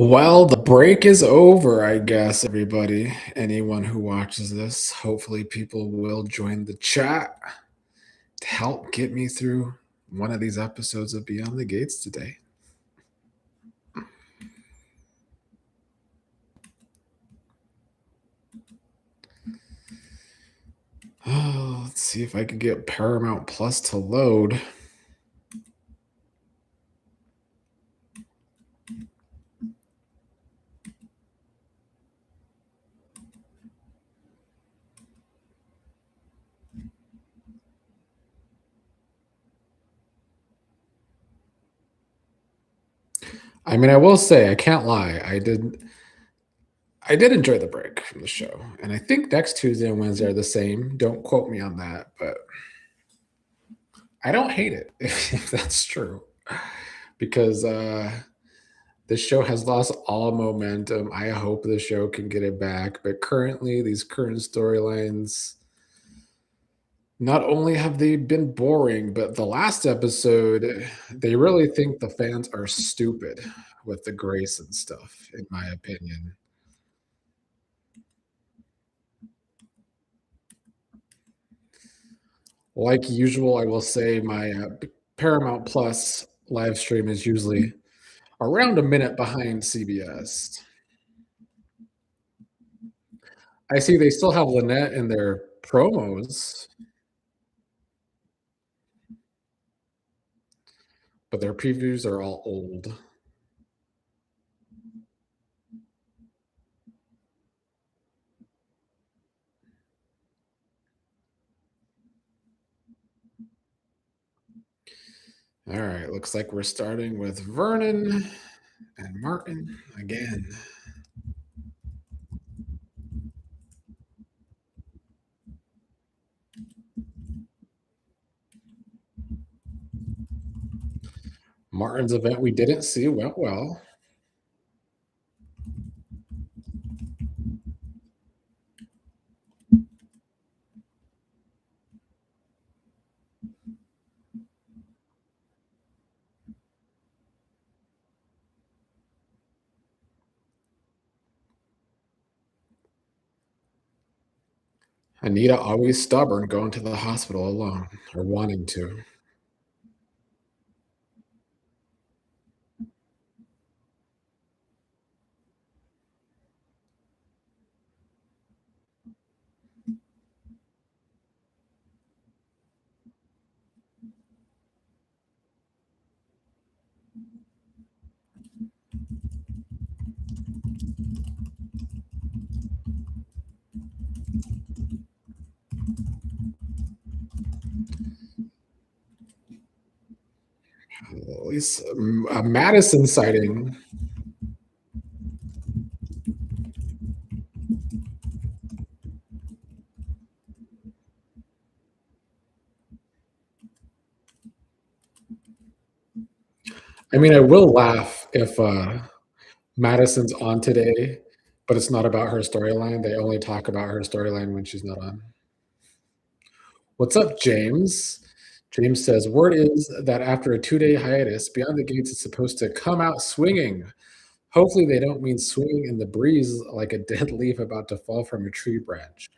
Well, the break is over, I guess, everybody. Anyone who watches this, hopefully, people will join the chat to help get me through one of these episodes of Beyond the Gates today. Oh, let's see if I can get Paramount Plus to load. I mean, I will say, I can't lie. I did enjoy the break from the show. And I think next Tuesday and Wednesday are the same. Don't quote me on that, but I don't hate it if that's true. Because this show has lost all momentum. I hope the show can get it back. But currently, these current storylines, not only have they been boring, but the last episode, they really think the fans are stupid with the Grace and stuff, in my opinion. Like usual, I will say my Paramount Plus live stream is usually around a minute behind CBS. I see they still have Lynette in their promos, but their previews are all old. All right, looks like we're starting with Vernon and Martin again. Martin's event we didn't see went well. Anita always stubborn going to the hospital alone or wanting to. At least a Madison sighting. I mean, I will laugh if Madison's on today, but it's not about her storyline. They only talk about her storyline when she's not on. What's up, James? James says, word is that after a 2-day hiatus, Beyond the Gates is supposed to come out swinging. Hopefully, they don't mean swinging in the breeze like a dead leaf about to fall from a tree branch.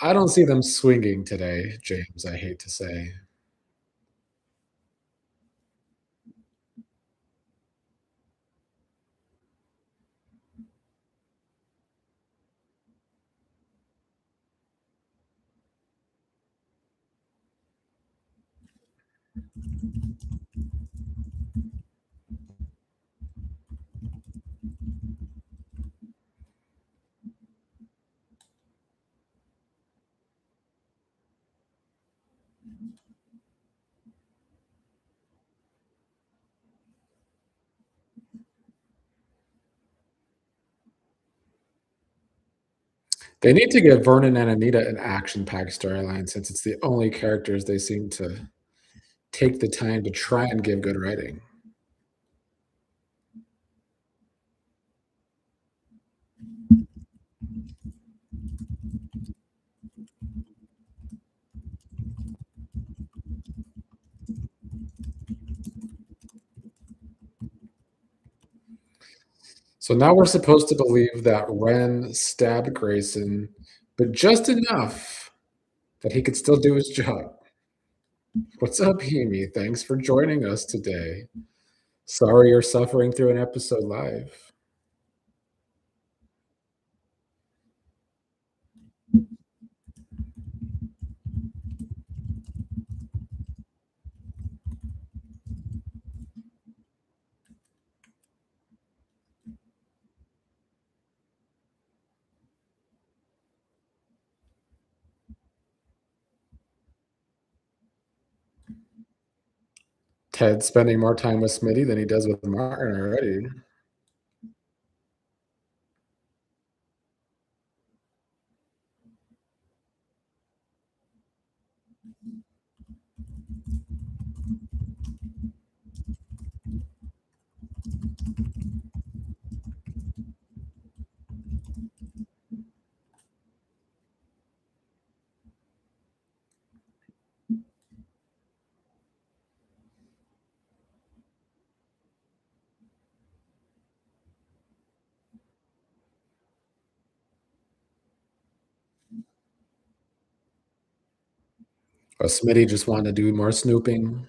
I don't see them swinging today, James, I hate to say. They need to give Vernon and Anita an action-packed storyline since it's the only characters they seem to take the time to try and give good writing. So now we're supposed to believe that Ren stabbed Grayson, but just enough that he could still do his job. What's up, Hemi? Thanks for joining us today. Sorry you're suffering through an episode live. Ted's spending more time with Smitty than he does with Martin already. Or Smitty just wanted to do more snooping.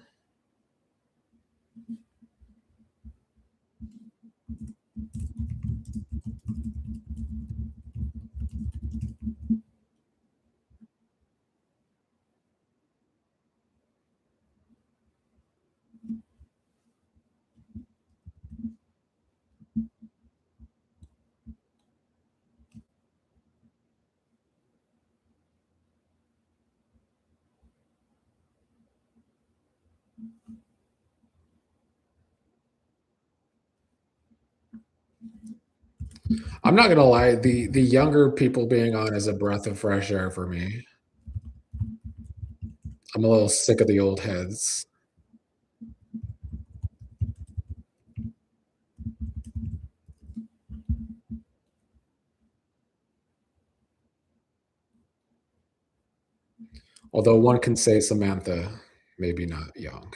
I'm not gonna lie, the younger people being on is a breath of fresh air for me. I'm a little sick of the old heads. Although one can say Samantha, maybe not young.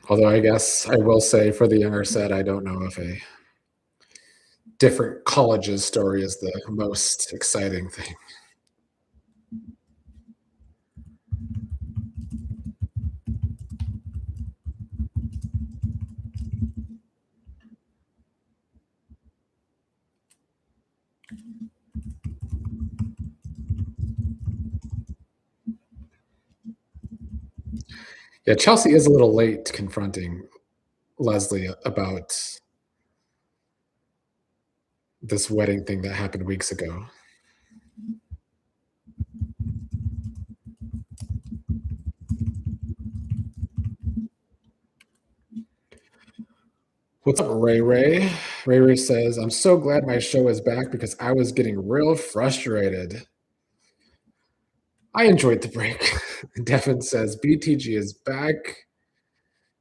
Although I guess I will say for the younger set, I don't know if a different college's story is the most exciting thing. Yeah, Chelsea is a little late confronting Leslie about this wedding thing that happened weeks ago. What's up, Ray Ray? Ray Ray says, I'm so glad my show is back because I was getting real frustrated. I enjoyed the break. Devin says, BTG is back.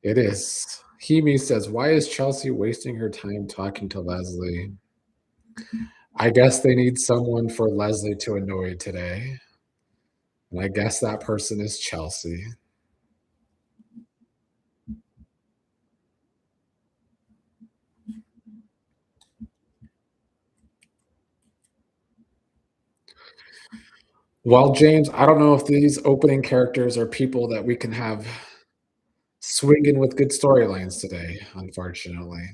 It is. Hemi says, why is Chelsea wasting her time talking to Leslie? I guess they need someone for Leslie to annoy today. And I guess that person is Chelsea. Well, James, I don't know if these opening characters are people that we can have Swinging with good storylines today, unfortunately.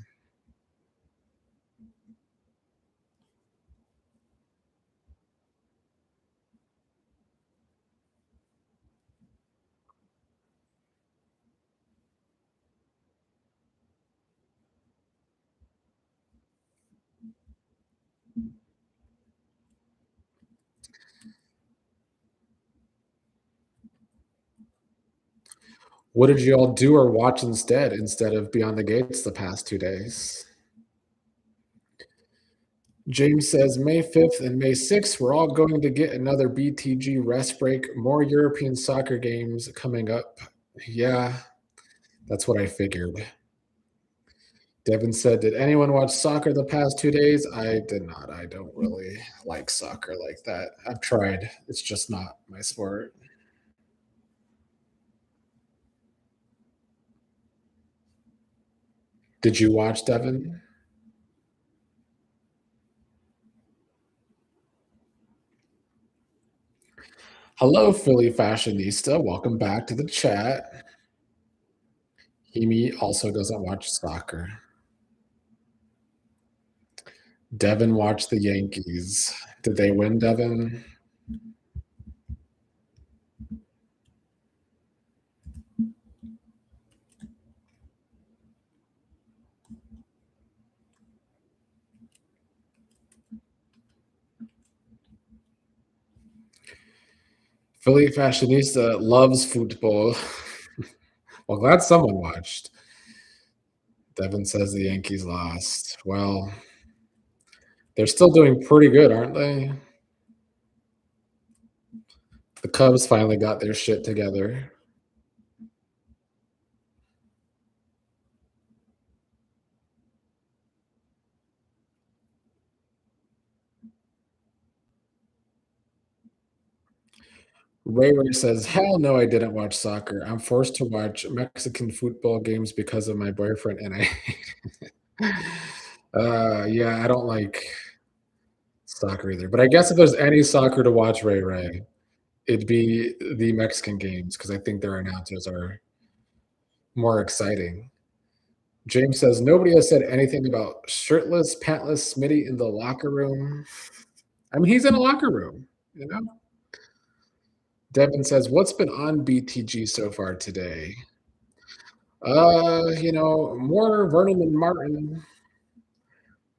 What did you all do or watch instead of Beyond the Gates the past 2 days? James says, "May 5th and May 6th, we're all going to get another BTG rest break. More European soccer games coming up." Yeah, that's what I figured. Devin said, "Did anyone watch soccer the past 2 days?" I did not. I don't really like soccer like that. I've tried. It's just not my sport. Did you watch, Devin? Hello, Philly fashionista. Welcome back to the chat. Amy also doesn't watch soccer. Devin watched the Yankees. Did they win, Devin? Philly fashionista loves football. Well, glad someone watched. Devin says the Yankees lost. Well, they're still doing pretty good, aren't they? The Cubs finally got their shit together. Ray Ray says, "Hell no, I didn't watch soccer. I'm forced to watch Mexican football games because of my boyfriend, and I hate it." Yeah, I don't like soccer either. But I guess if there's any soccer to watch, Ray Ray, it'd be the Mexican games because I think their announcers are more exciting. James says, "Nobody has said anything about shirtless, pantless Smitty in the locker room." I mean, he's in a locker room, you know? Devin says, "What's been on BTG so far today?" More Vernon and Martin,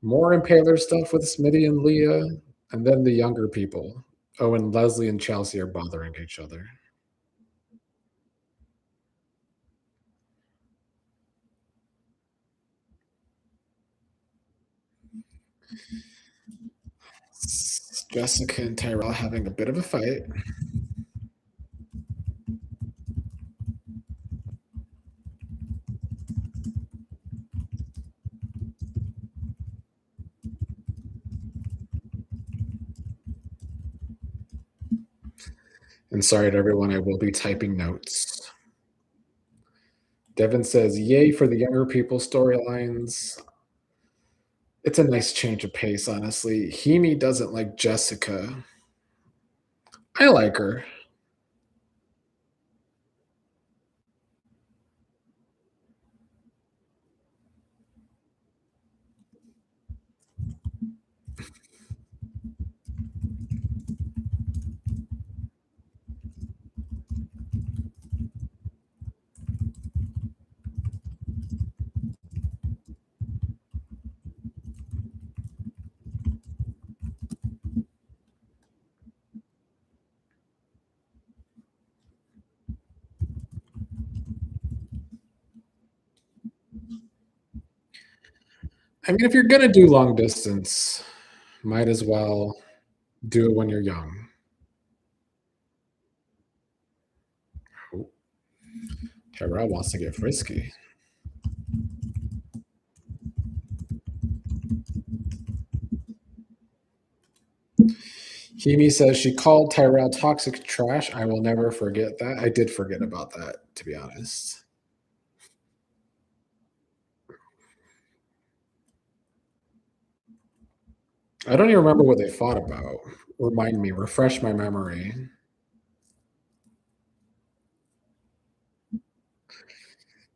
more Impaler stuff with Smitty and Leah, and then the younger people. Oh, and Leslie and Chelsea are bothering each other. Jessica and Tyrell having a bit of a fight. And sorry to everyone, I will be typing notes. Devin says, "Yay for the younger people storylines." It's a nice change of pace, honestly. Hemi doesn't like Jessica. I like her. I mean, if you're gonna do long distance, might as well do it when you're young. Oh, Tyrell wants to get frisky. Hemi says she called Tyrell toxic trash. I will never forget that. I did forget about that, to be honest. I don't even remember what they fought about. Remind me, refresh my memory.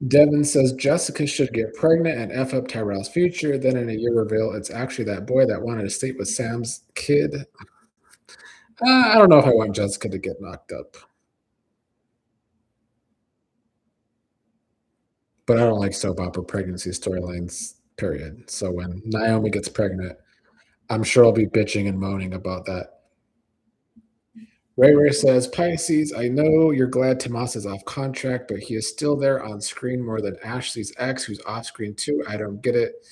Devin says Jessica should get pregnant and F up Tyrell's future. Then in a year reveal, it's actually that boy that wanted to sleep with Sam's kid. I don't know if I want Jessica to get knocked up, but I don't like soap opera pregnancy storylines, period. So when Naomi gets pregnant, I'm sure I'll be bitching and moaning about that. Ray Ray says, Pisces, I know you're glad Tomas is off contract, but he is still there on screen more than Ashley's ex, who's off screen too. I don't get it.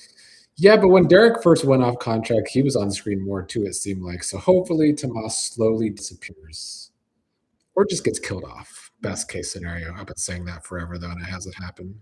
Yeah, but when Derek first went off contract, he was on screen more too, it seemed like. So hopefully Tomas slowly disappears or just gets killed off. Best case scenario. I've been saying that forever, though, and it hasn't happened.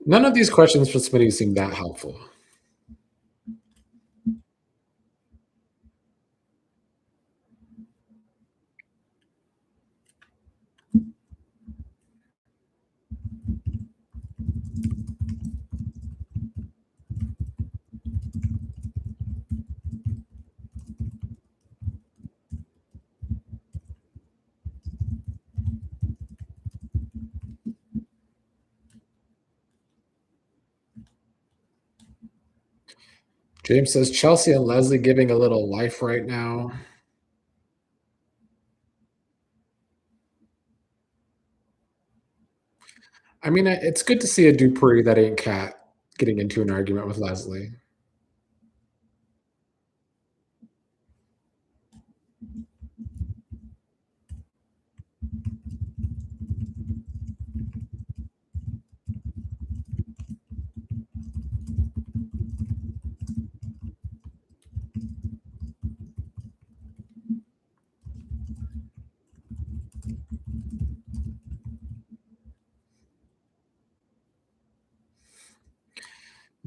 None of these questions for Smitty seem that helpful. James says Chelsea and Leslie giving a little life right now. I mean, it's good to see a Dupree that ain't Cat getting into an argument with Leslie.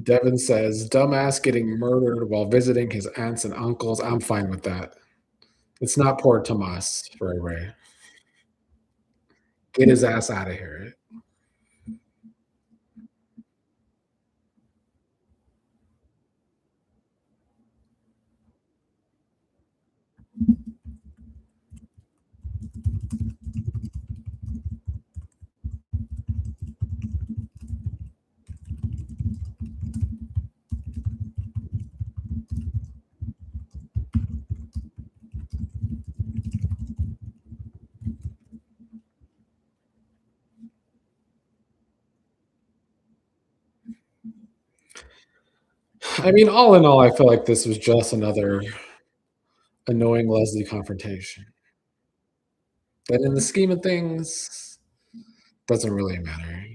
Devin says, dumbass getting murdered while visiting his aunts and uncles. I'm fine with that. It's not poor Tomas for a Ray. Get his ass out of here. I mean, all in all, I feel like this was just another annoying Leslie confrontation. But in the scheme of things, doesn't really matter.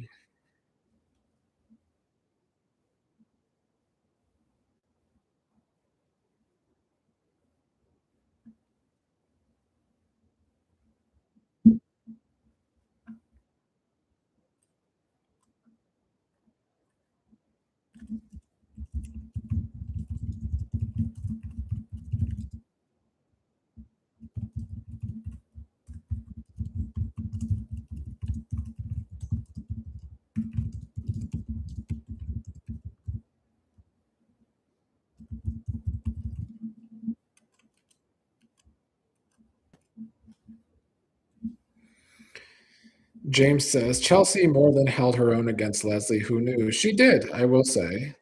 James says Chelsea more than held her own against Leslie. Who knew? She did, I will say.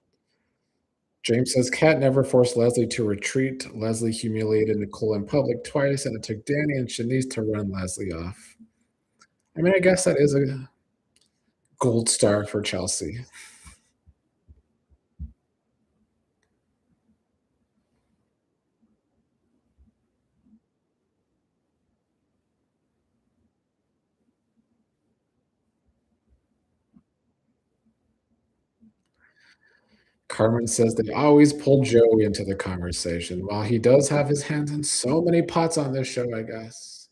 James says Kat never forced Leslie to retreat. Leslie humiliated Nicole in public twice, and it took Danny and Shanice to run Leslie off. I mean, I guess that is a gold star for Chelsea. Carmen says they always pull Joey into the conversation. While he does have his hands in so many pots on this show, I guess.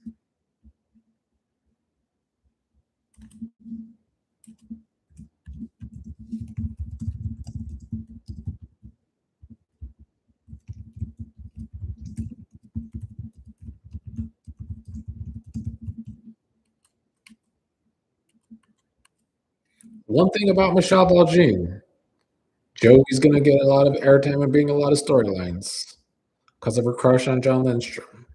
One thing about Michelle Baljean, Joey's gonna get a lot of airtime and being a lot of storylines because of her crush on John Lindstrom.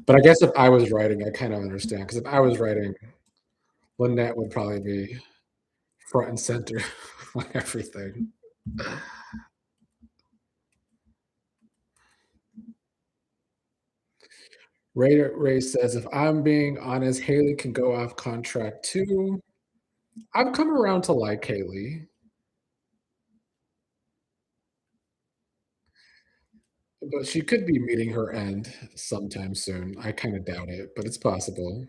But I guess if I was writing, I kind of understand because if I was writing, Lynette would probably be front and center on everything. Ray says, if I'm being honest, Haley can go off contract too. I've come around to like Haley, but she could be meeting her end sometime soon. I kind of doubt it, but it's possible.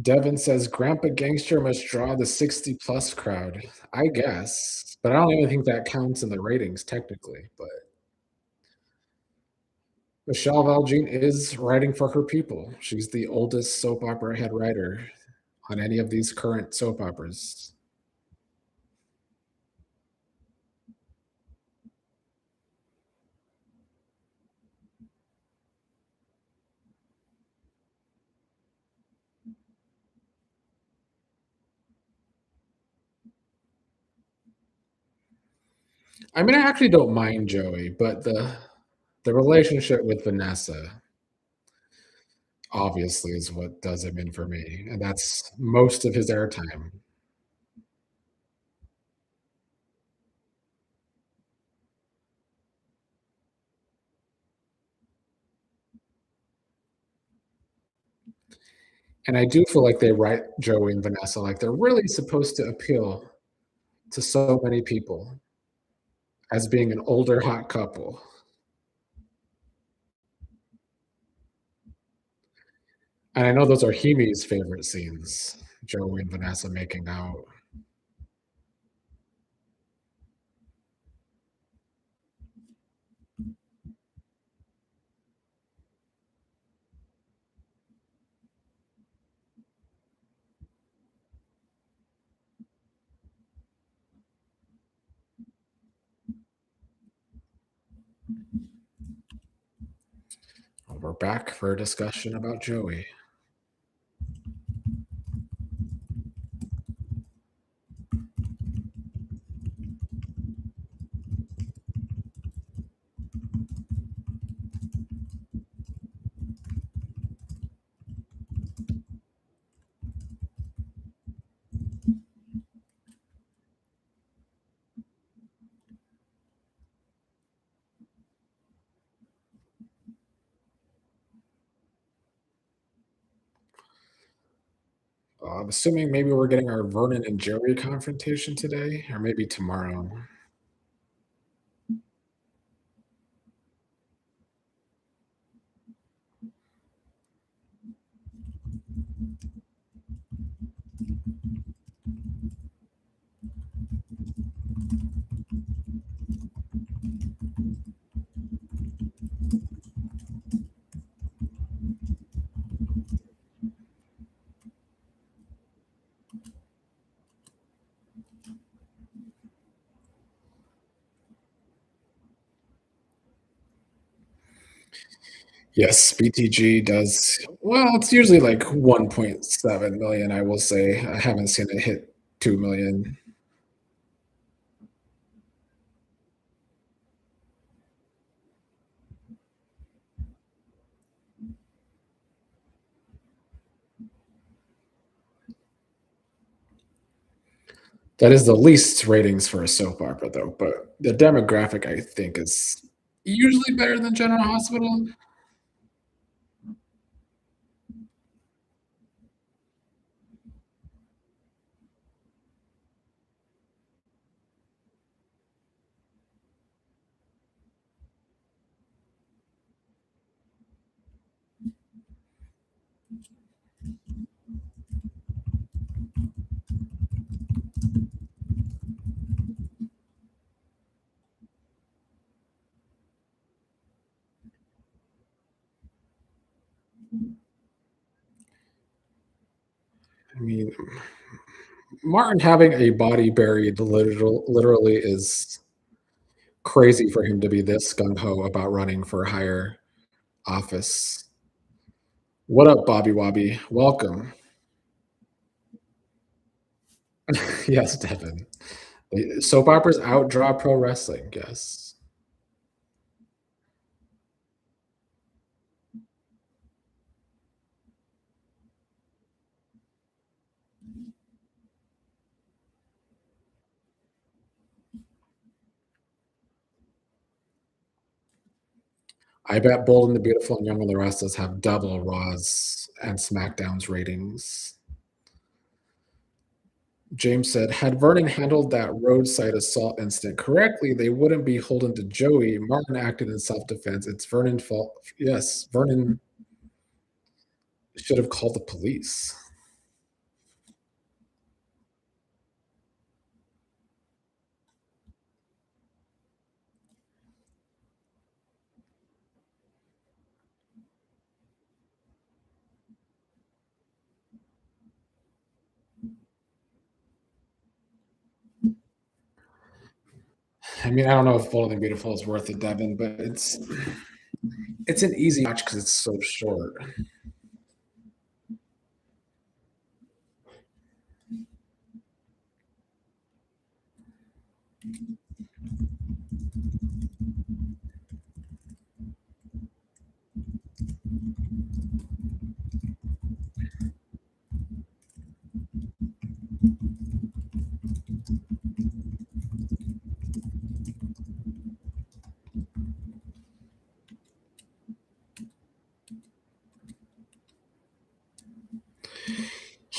Devin says Grandpa Gangster must draw the 60 plus crowd. I guess, but I don't even think that counts in the ratings technically. But Michelle Valjean is writing for her people. She's the oldest soap opera head writer on any of these current soap operas. I mean, I actually don't mind Joey, but the relationship with Vanessa obviously is what does him in for me, and that's most of his airtime. And I do feel like they write Joey and Vanessa like they're really supposed to appeal to so many people as being an older hot couple. And I know those are Himi's favorite scenes, Joey and Vanessa making out. We're back for a discussion about Joey. I'm assuming maybe we're getting our Vernon and Joey confrontation today, or maybe tomorrow. Yes, BTG does well, it's usually like 1.7 million, I will say. I haven't seen it hit 2 million. That is the least ratings for a soap opera, though, but the demographic, I think, is usually better than General Hospital. mean, Martin having a body buried literally is crazy for him to be this gung ho about running for higher office. What up, Bobby Wobby? Welcome. Yes, Devin. Soap operas outdraw pro wrestling. Yes. I bet Bold and the Beautiful and Young and the Restless have double Raw's and SmackDown's ratings. James said, had Vernon handled that roadside assault incident correctly, they wouldn't be holding to Joey. Martin acted in self defense. It's Vernon's fault. Yes, Vernon should have called the police. I mean, I don't know if Bold and Beautiful is worth it, Devin, but it's an easy watch because it's so short.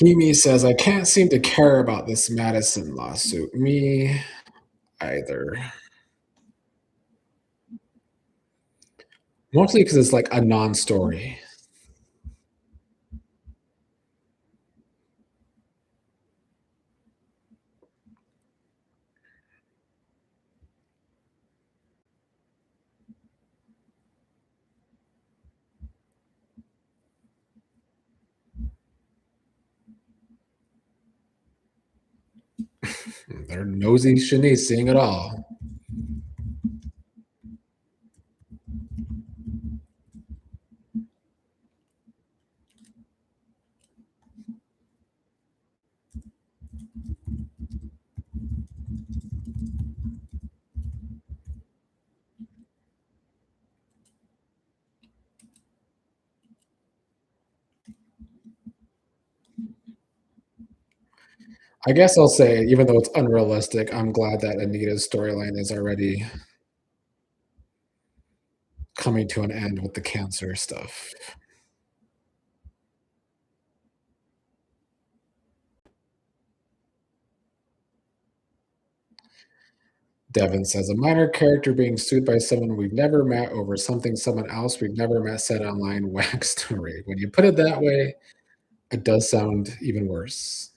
Hemi says, I can't seem to care about this Madison lawsuit. Me either. Mostly because it's like a non story. They're nosy Shanice seeing it all. I guess I'll say, even though it's unrealistic, I'm glad that Anita's storyline is already coming to an end with the cancer stuff. Devin says, a minor character being sued by someone we've never met over something someone else we've never met said online, whack story. When you put it that way, it does sound even worse.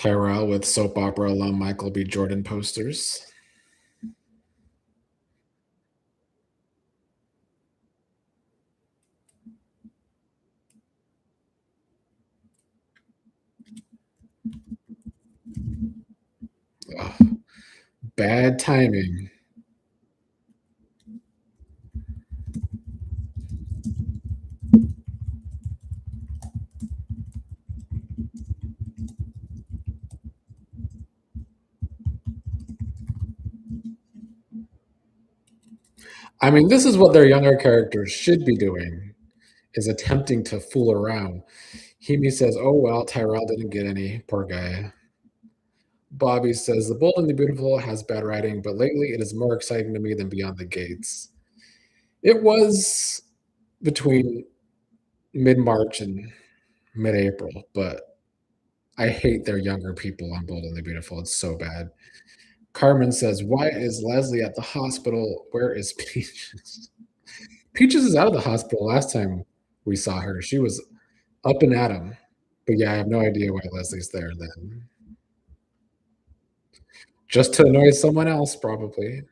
Tyrell with soap opera alum Michael B. Jordan posters. Ugh, bad timing. I mean, this is what their younger characters should be doing, is attempting to fool around. Hemi says, oh, well, Tyrell didn't get any. Poor guy. Bobby says, The Bold and the Beautiful has bad writing, but lately it is more exciting to me than Beyond the Gates. It was between mid March and mid April, but I hate their younger people on Bold and the Beautiful. It's so bad. Carmen says, why is Leslie at the hospital? Where is Peaches? Peaches is out of the hospital last time we saw her. She was up and at 'em. But yeah, I have no idea why Leslie's there then. Just to annoy someone else, probably.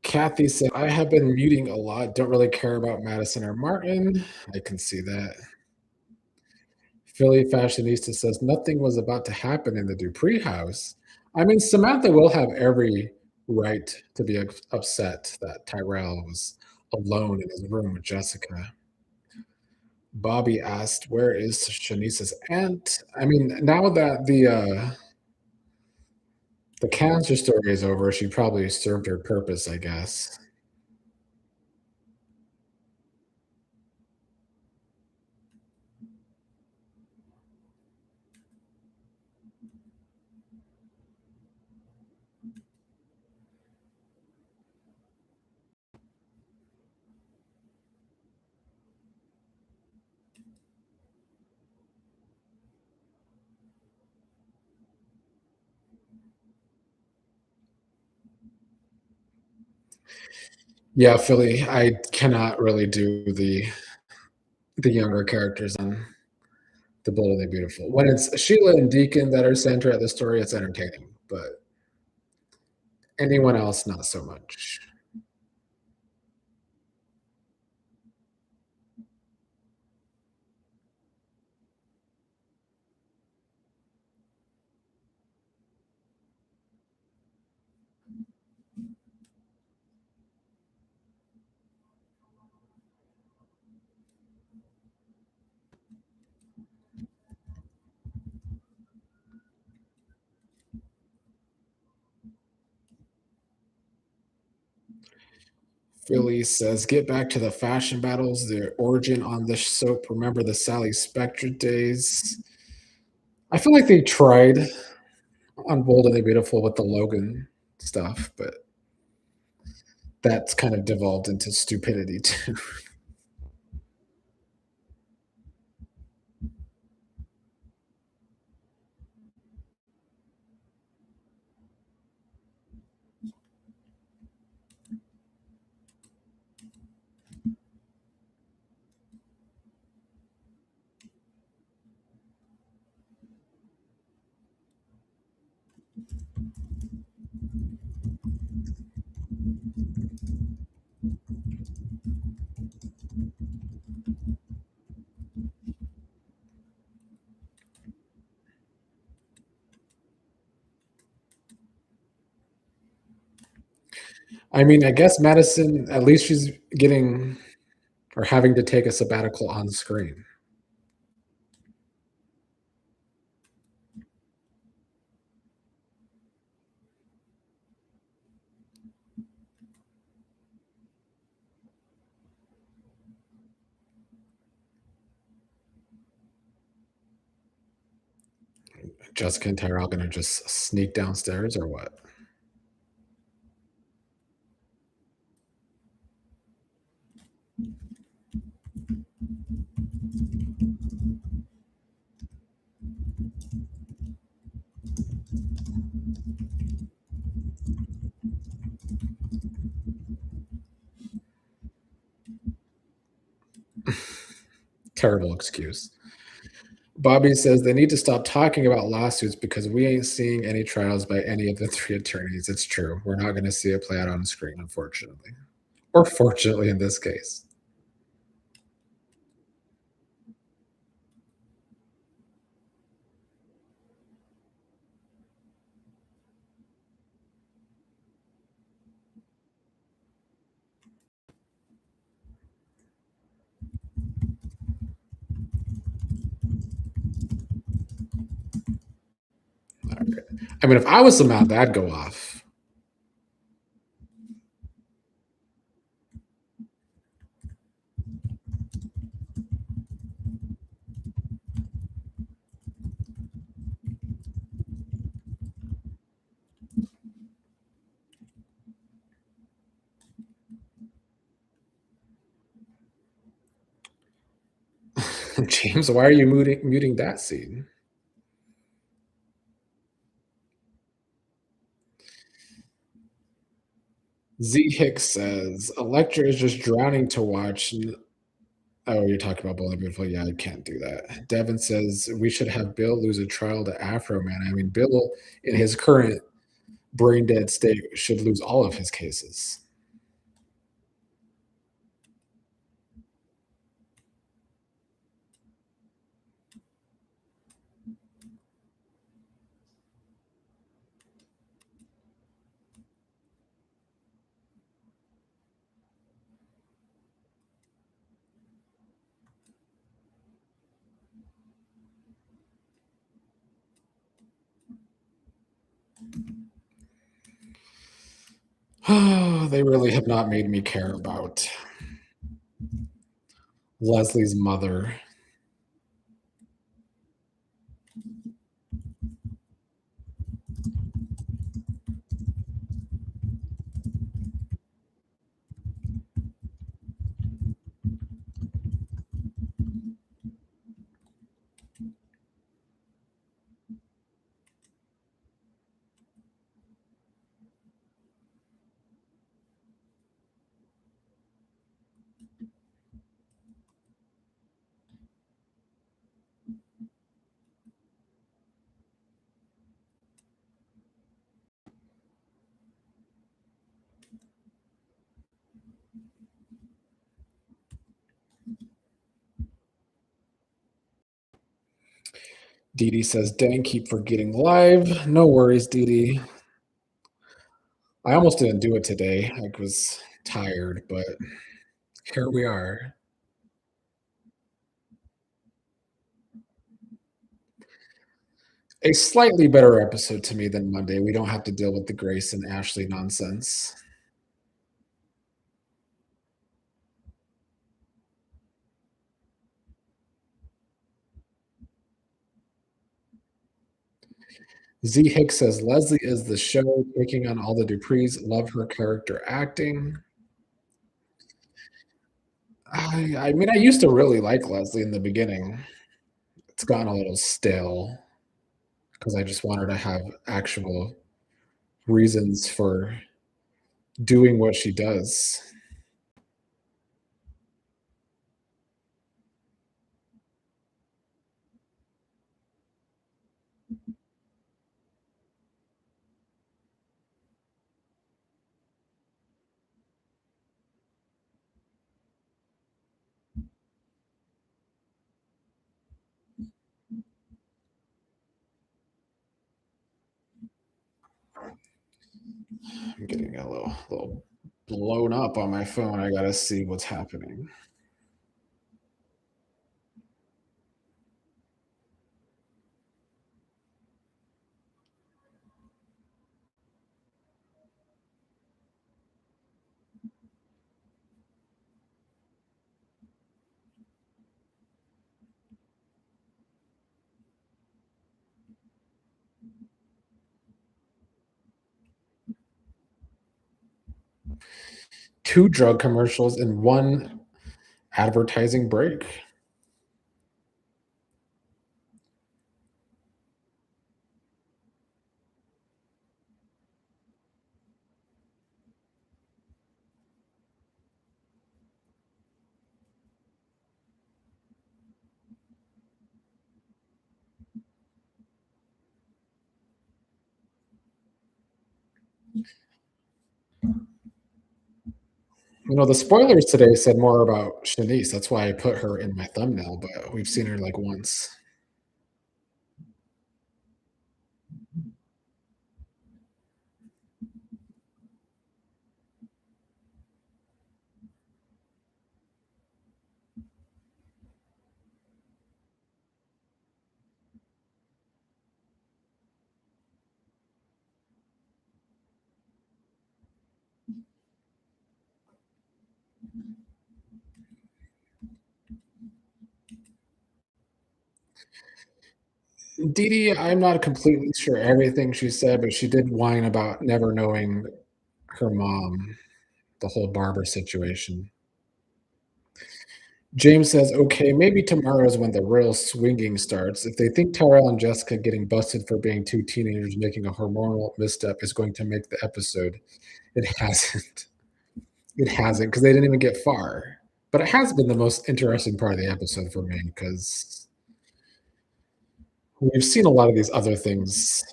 Kathy said, "I have been muting a lot, don't really care about Madison or Martin." I can see that. Philly Fashionista says, "Nothing was about to happen in the Dupree house." I mean, Samantha will have every right to be upset that Tyrell was alone in his room with Jessica. Bobby asked, "Where is Shanice's aunt?" I mean, now that the cancer story is over, she probably served her purpose, I guess. Yeah, Philly, I cannot really do the younger characters on The Bold and the Beautiful. When it's Sheila and Deacon that are center at the story, it's entertaining, but anyone else, not so much. Philly says, "Get back to the fashion battles, their origin on the soap. Remember the Sally Spectre days?" I feel like they tried on Bold and the Beautiful with the Logan stuff, but that's kind of devolved into stupidity too. I mean, I guess Madison, at least she's getting or having to take a sabbatical on screen. Jessica and Tyrell gonna just sneak downstairs or what? Terrible excuse. Bobby says they need to stop talking about lawsuits because we ain't seeing any trials by any of the three attorneys. It's true. We're not going to see it play out on screen, unfortunately. Or fortunately in this case. Okay. I mean, if I was Samantha, I'd go off. James, why are you muting that scene? Z Hicks says, Electra is just drowning to watch. Oh, you're talking about Bold and Beautiful. Yeah, I can't do that. Devin says we should have Bill lose a trial to Afro Man. I mean, Bill, in his current brain dead state, should lose all of his cases. Oh, they really have not made me care about Leslie's mother. Dee Dee says, dang, keep forgetting live. No worries, Dee Dee. I almost didn't do it today. I was tired, but here we are. A slightly better episode to me than Monday. We don't have to deal with the Grace and Ashley nonsense. Z Hicks says Leslie is the show taking on all the Duprees. Love her character acting. I mean, I used to really like Leslie in the beginning. It's gotten a little stale because I just want her to have actual reasons for doing what she does. I'm getting a little blown up on my phone. I gotta see what's happening. Two drug commercials in one advertising break. You know, the spoilers today said more about Shanice. That's why I put her in my thumbnail, but we've seen her like once. Dee Dee, I'm not completely sure everything she said, but she did whine about never knowing her mom, the whole Barbara situation. James says, okay, maybe tomorrow is when the real swinging starts. If they think Tyrell and Jessica getting busted for being two teenagers making a hormonal misstep is going to make the episode, it hasn't. It hasn't because they didn't even get far. But it has been the most interesting part of the episode for me because we've seen a lot of these other things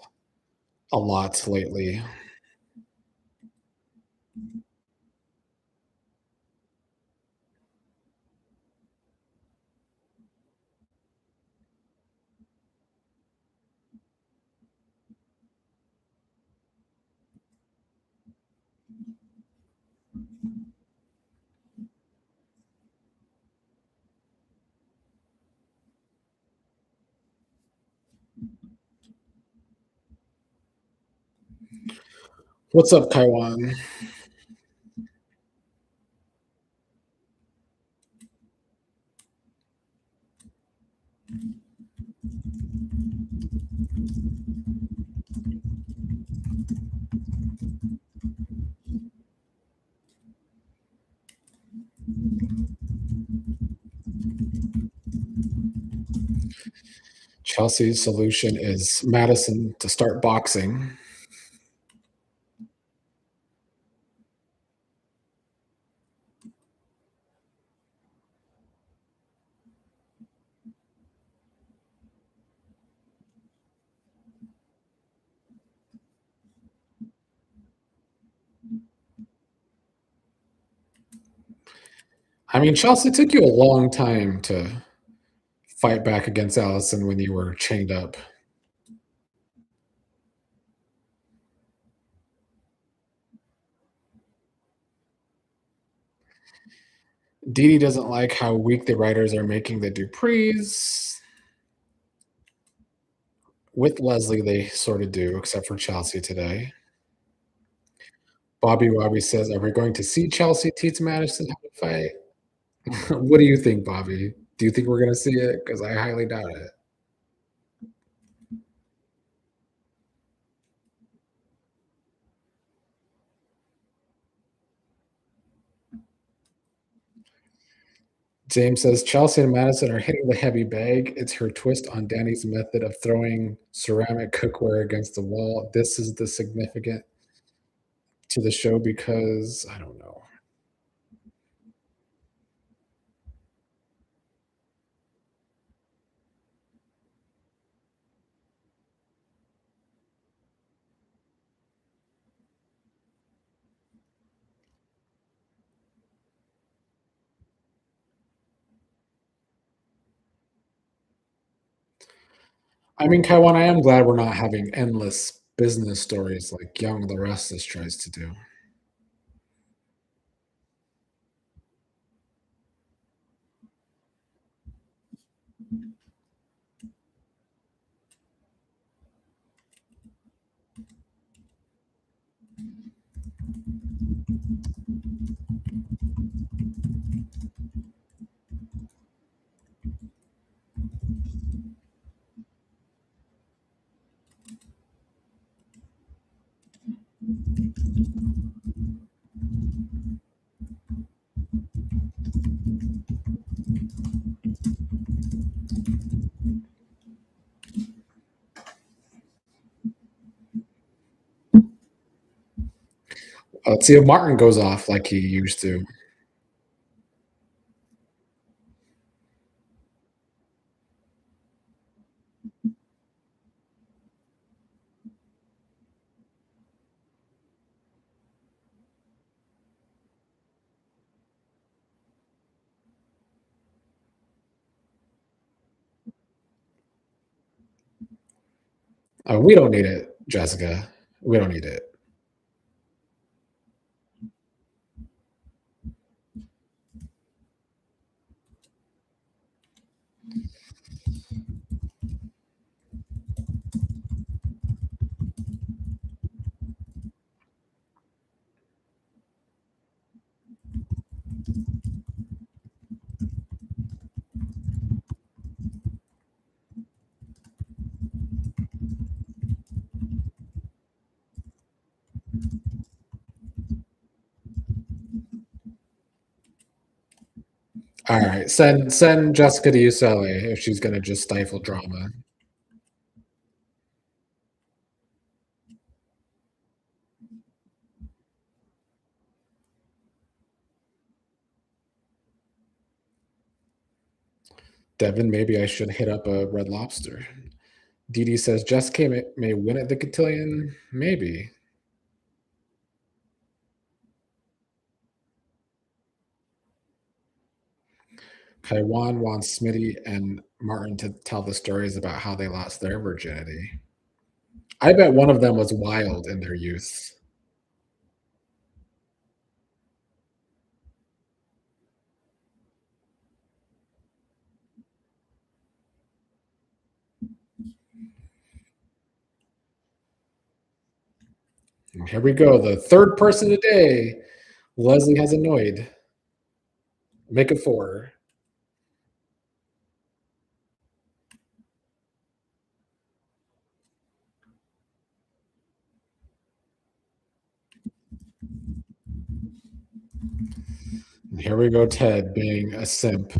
a lot lately. What's up, Kaiwan? Chelsea's solution is Madison to start boxing. I mean, Chelsea, took you a long time to fight back against Allison when you were chained up. Dee Dee doesn't like how weak the writers are making the Duprees. With Leslie, they sort of do, except for Chelsea today. Bobby Robbie says, "Are we going to see Chelsea teach Madison how to fight?" What do you think, Bobby? Do you think we're going to see it? Because I highly doubt it. James says Chelsea and Madison are hitting the heavy bag. It's her twist on Danny's method of throwing ceramic cookware against the wall. This is the significant to the show because I don't know. I mean, Kaiwan, I am glad we're not having endless business stories like Young the Restless tries to do. Let's see if Martin goes off like he used to. We don't need it, Jessica. We don't need it. All right, send Jessica to UCLA if she's gonna just stifle drama. Devin, maybe I should hit up a Red Lobster. Dee Dee says Jessica may win at the cotillion. Maybe. Kaiwan wants Smitty and Martin to tell the stories about how they lost their virginity. I bet one of them was wild in their youth. Here we go. The third person today. Leslie has annoyed. Make it four. Here we go, Ted being a simp.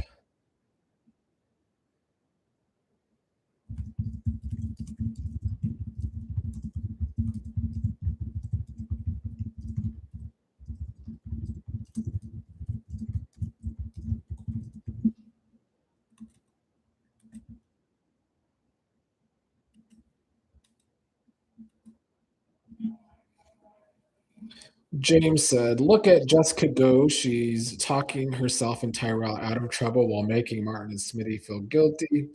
James said, "Look at Jessica go. She's talking herself and Tyrell out of trouble while making Martin and Smitty feel guilty."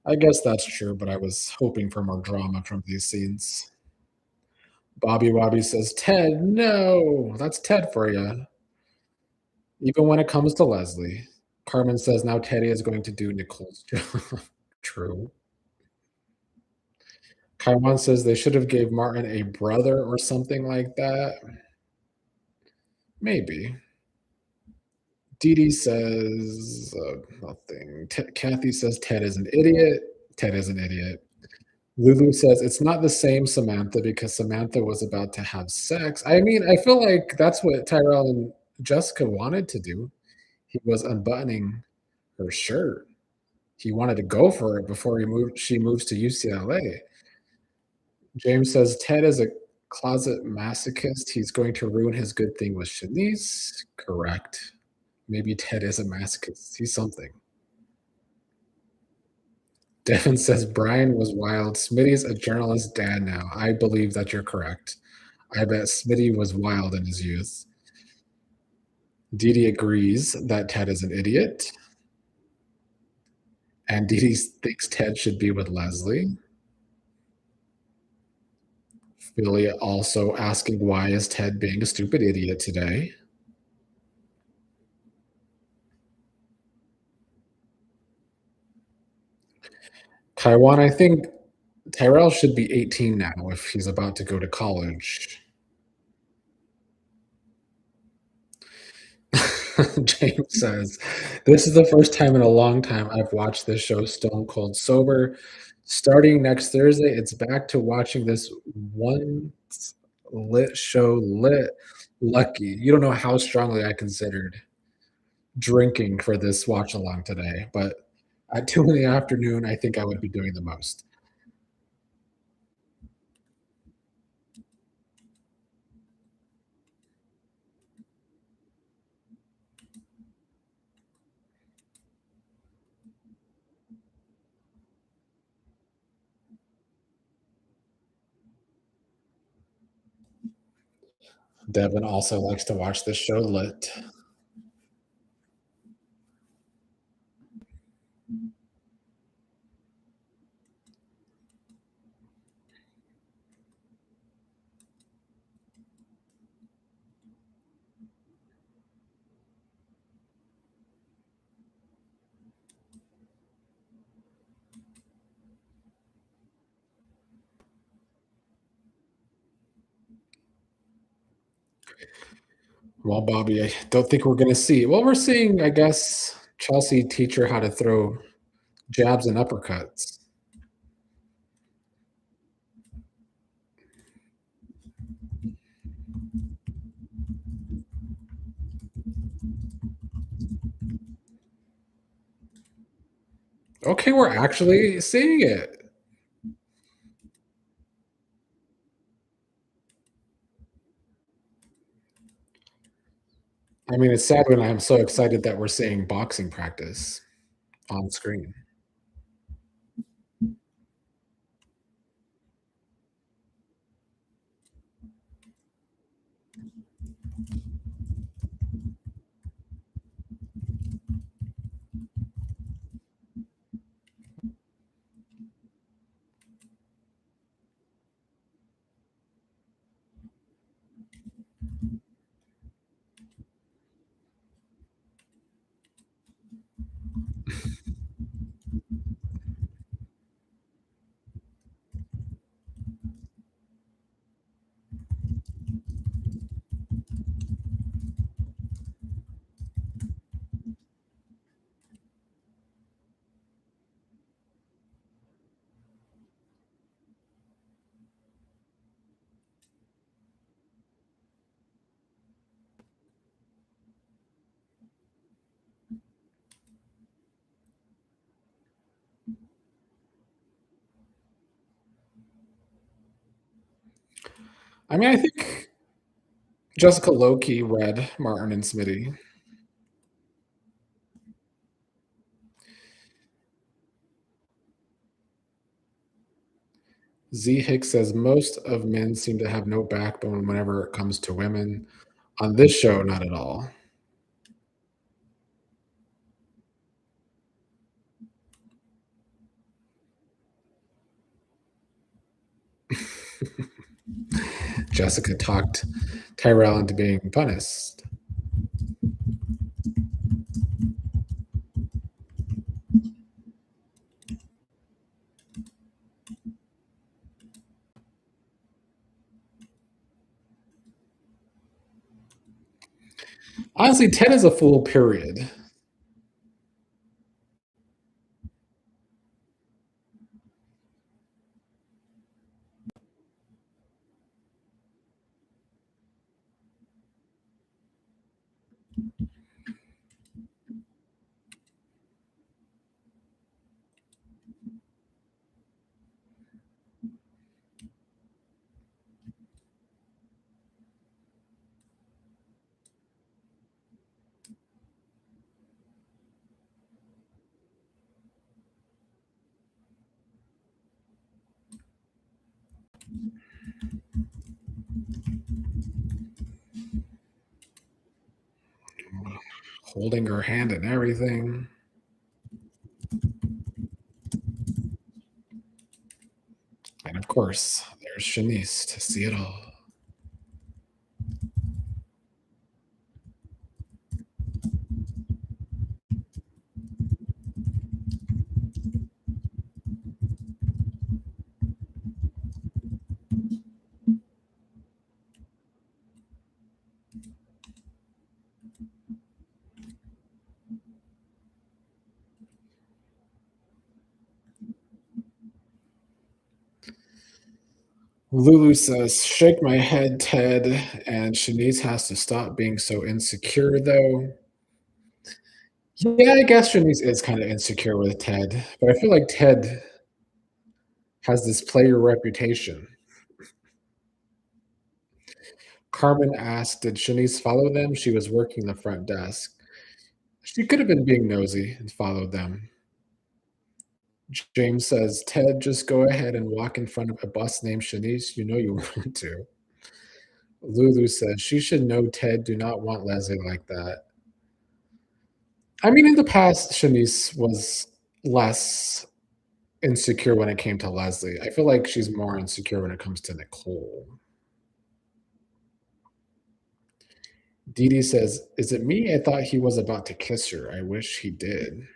I guess that's true, but I was hoping for more drama from these scenes. Bobby Wobby says, "Ted, no, that's Ted for you." Even when it comes to Leslie. Carmen says, "Now Teddy is going to do Nicole's job." True. Kaiwan says they should have gave Martin a brother or something like that. Maybe. Dee Dee says nothing. Kathy says Ted is an idiot. Ted is an idiot. Lulu says it's not the same Samantha because Samantha was about to have sex. I mean, I feel like that's what Tyrell and Jessica wanted to do. He was unbuttoning her shirt. He wanted to go for it before she moves to UCLA. James says Ted is a closet masochist. He's going to ruin his good thing with Shanice. Correct. Maybe Ted is a masochist. He's something. Devin says Brian was wild. Smitty's a journalist dad now. I believe that you're correct. I bet Smitty was wild in his youth. Dee Dee agrees that Ted is an idiot. And Dee Dee thinks Ted should be with Leslie. Philly also asking why is Ted being a stupid idiot today? Taiwan, I think Tyrell should be 18 now if he's about to go to college. James says, "This is the first time in a long time I've watched this show Stone Cold Sober. Starting next Thursday, it's back to watching this once lit show lit. Lucky. You don't know how strongly I considered drinking for this watch along today, but at 2 in the afternoon, I think I would be doing the most." Devin also likes to watch this show lit. Well, Bobby, I don't think we're going to see. Well, we're seeing, I guess, Chelsea teach her how to throw jabs and uppercuts. Okay, we're actually seeing it. I mean, it's sad when I'm so excited that we're seeing boxing practice on screen. I mean, I think Jessica low-key read Martin and Smitty. Z Hicks says most of men seem to have no backbone whenever it comes to women. On this show, not at all. Jessica talked Tyrell into being punished. Honestly, Ted is a fool, period. Holding her hand and everything. And of course, there's Shanice to see it all. Lulu says, "Shake my head, Ted." And Shanice has to stop being so insecure, though. Yeah, I guess Shanice is kind of insecure with Ted, but I feel like Ted has this player reputation. Carmen asked, "Did Shanice follow them? She was working the front desk." She could have been being nosy and followed them. James says, "Ted, just go ahead and walk in front of a bus named Shanice. You know you want to." Lulu says, "She should know Ted do not want Leslie like that." I mean, in the past, Shanice was less insecure when it came to Leslie. I feel like she's more insecure when it comes to Nicole. Dee Dee says, "Is it me? I thought he was about to kiss her. I wish he did."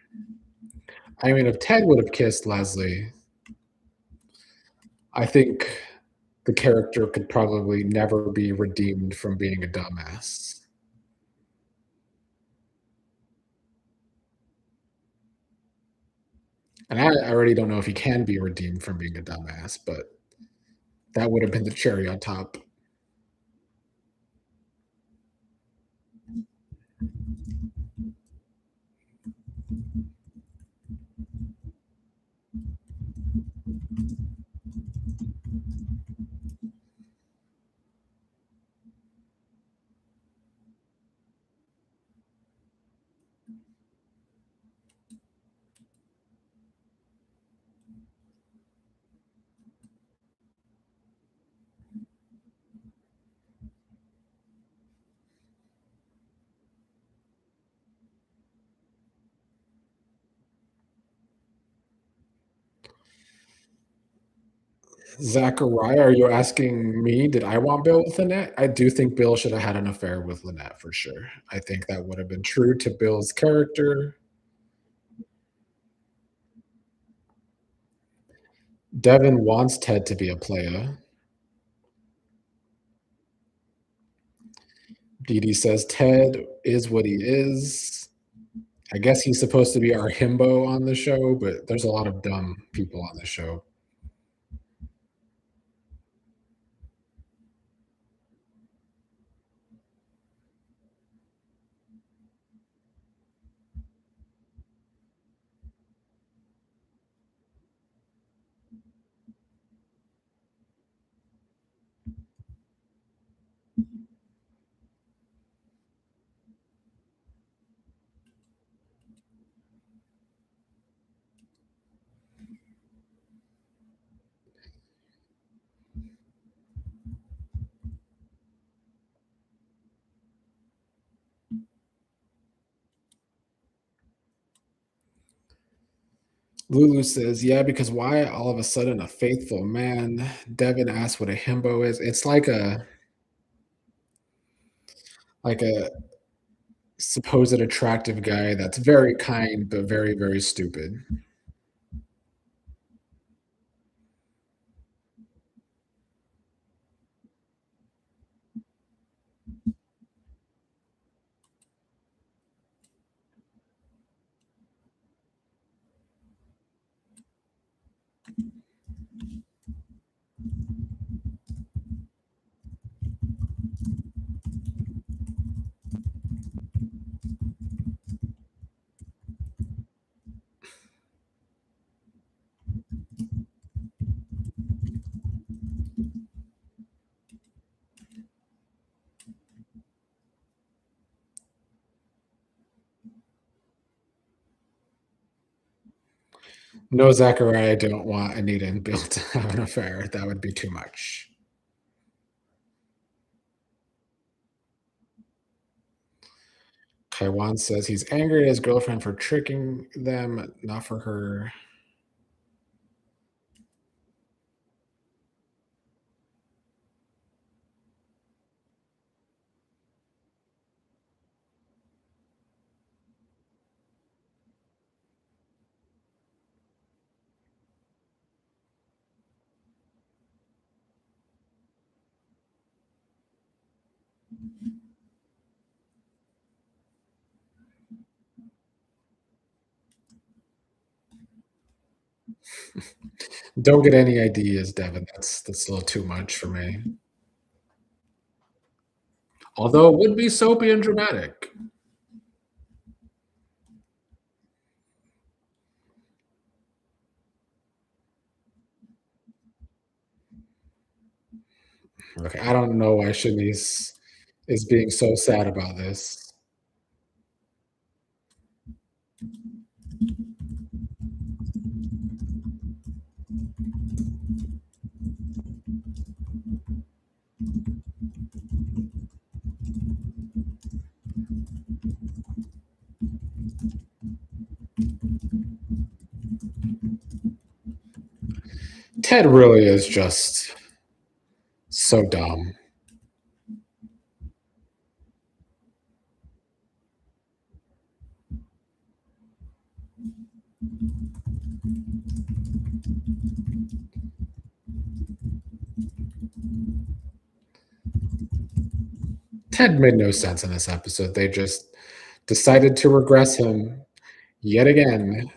I mean, if Ted would have kissed Leslie, I think the character could probably never be redeemed from being a dumbass. And I already don't know if he can be redeemed from being a dumbass, but that would have been the cherry on top. Zachariah, are you asking me, did I want Bill with Lynette? I do think Bill should have had an affair with Lynette for sure. I think that would have been true to Bill's character. Devin wants Ted to be a playa. Dee Dee says Ted is what he is. I guess he's supposed to be our himbo on the show, but there's a lot of dumb people on the show. Lulu says, "Yeah, because why all of a sudden a faithful man?" Devin asks what a himbo is. It's like a supposed attractive guy that's very kind but very, very stupid. No, Zachariah, I don't want Anita and Bill to have an affair. That would be too much. Kaiwan says he's angry at his girlfriend for tricking them, not for her. Don't get any ideas, Devin. That's a little too much for me. Although it would be soapy and dramatic. Okay, I don't know why Shanice is being so sad about this. Ted really is just so dumb. Ted made no sense in this episode. They just decided to regress him yet again.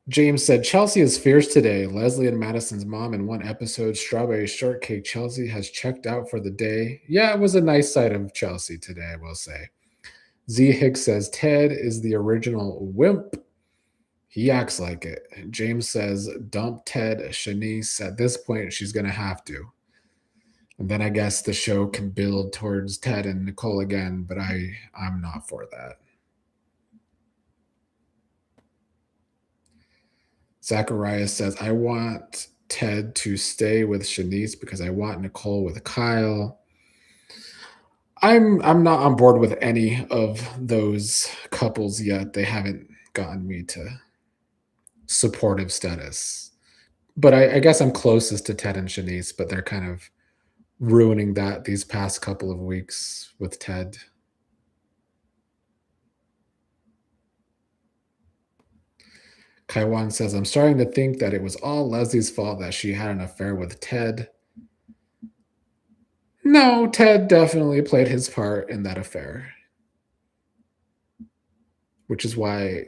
James said Chelsea is fierce today. Leslie and Madison's mom in one episode, Strawberry Shortcake Chelsea has checked out for the day. Yeah, it was a nice sight of Chelsea today, I will say. Z Hicks says Ted is the original wimp. He acts like it. James says dump Ted. Shanice, at this point, she's going to have to. And then I guess the show can build towards Ted and Nicole again, but I'm not for that. Zacharias says, I want Ted to stay with Shanice because I want Nicole with Kyle. I'm not on board with any of those couples yet. They haven't gotten me to supportive status. But I guess I'm closest to Ted and Shanice, but they're kind of ruining that these past couple of weeks with Ted. Kaiwan says, I'm starting to think that it was all Leslie's fault that she had an affair with Ted. No, Ted definitely played his part in that affair, which is why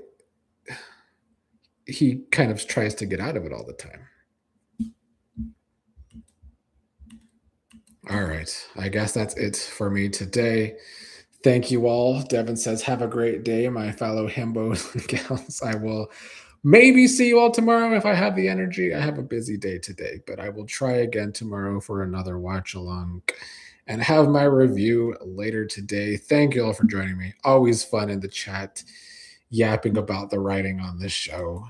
he kind of tries to get out of it all the time. All right. I guess that's it for me today. Thank you all. Devin says, have a great day, my fellow himbos and gals. I will maybe see you all tomorrow if I have the energy. I have a busy day today, but I will try again tomorrow for another watch along and have my review later today. Thank you all for joining me. Always fun in the chat, yapping about the writing on this show.